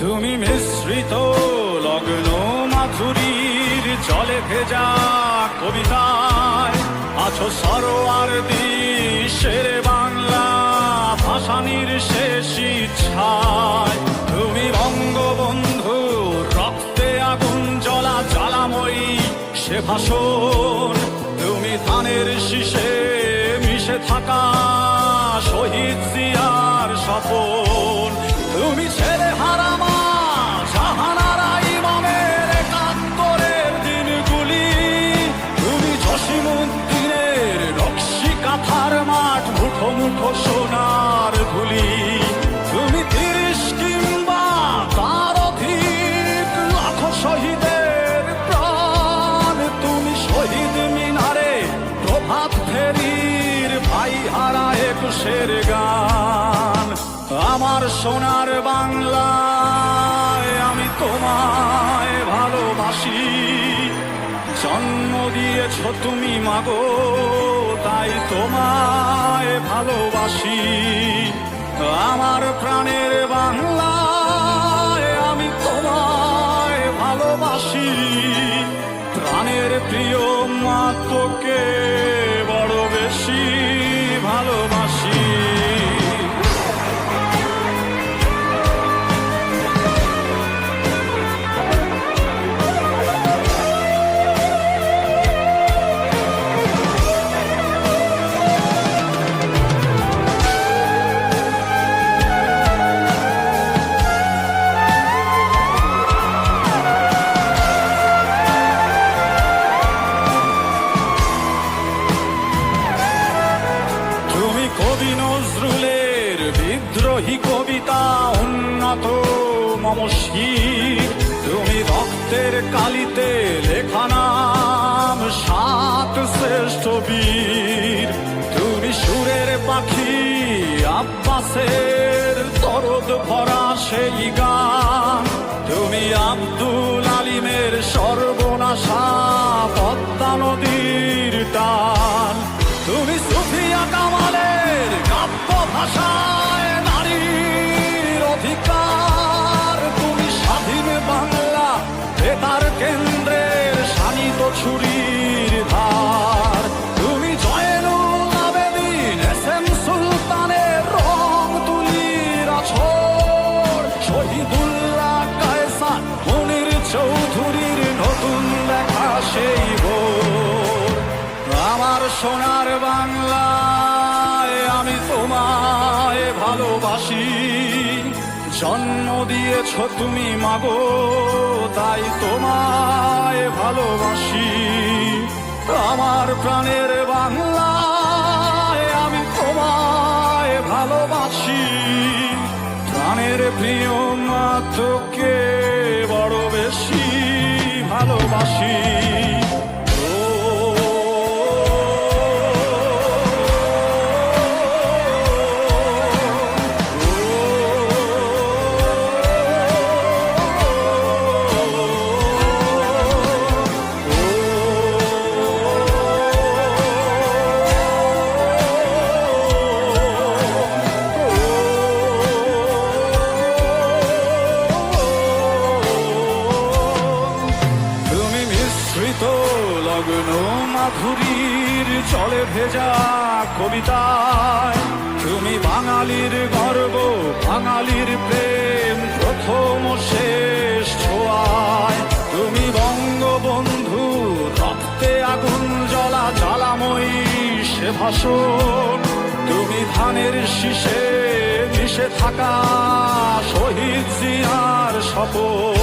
তুমি মিশ্রিত লগ্ন মাধুরীর জলে ভেজা কবিতায় আছো সরোয়ার্দী শেরে বাংলা ভাসানির শেষ ইচ্ছায়। তুমি বঙ্গবন্ধু রক্তে আগুন জ্বলা জ্বালাময়ী সে ভাষণ। তুমি ধানের শীষে মিশে থাকা শহীদ জিয়ার স্বপন। তুমি ছেলে হারামা জাহানারা ইমামের একাত্তরের দিনগুলি। তুমি জসিমউদ্দিনের নকশি কাঁথার মাঠ মুঠো মুঠো সোনার ধুলি। তুমি ৩০ কিংবা তার অধিক লাখো শহীদের প্রাণ। তুমি শহীদ মিনারে প্রভাত ফেরির ভাই হারা ২১-এর গান। আমার সোনার বাংলায় আমি তোমায় ভালোবাসি। জন্ম দিয়েছ তুমি মাগো তাই তোমায় ভালোবাসি। আমার প্রাণের বাংলায় আমি তোমায় ভালোবাসি। প্রাণের প্রিয় মা তোকে বড় বেশি ভালোবাসি। কবি নজরুলের বিদ্রোহী কবিতা উন্নত মমশির। তুমি রক্তের কালিতে লেখা নাম ৭ শ্রেষ্ঠ বীর। তুমি সুরের পাখি আব্বাসের দরদ ভরা সেই গান। তুমি আব্দুল আলিমের সর্বনাশা পদ্মা নদীর টান। তুমি সুফিয়া কামালের কাব্য ভাষায় নারীর অধিকার। তুমি স্বাধীন বাংলা বেতার কেন্দ্রের শানিত ছুরির ধার। তুমি জয়নুল আবেদিন এস.এম. সুলতানের রং তুলির আছর। শহীদুল্লাহ কায়সার মনির চৌধুরীর নতুন লেখা সেই ভোর। আমার সোনার বাংলায় আমি তোমায় ভালোবাসি। জন্ম দিয়েছ তুমি মাগো তাই তোমায় ভালোবাসি। আমার প্রাণের বাংলায় আমি তোমায় ভালোবাসি। প্রাণের প্রিয় মা তোকে বড় বেশি ভালোবাসি। লগ্ন মাধুরীর জলে ভেজা কবিতায় তুমি বাঙালির গর্ব বাঙালির প্রেম প্রথম শেষ ছোঁয়ায়। তুমি বঙ্গবন্ধু রক্তে আগুন জ্বলা জ্বালাময়ী সে ভাষণ। তুমি ধানের শীষে মিশে থাকা শহীদ জিয়ার স্বপন।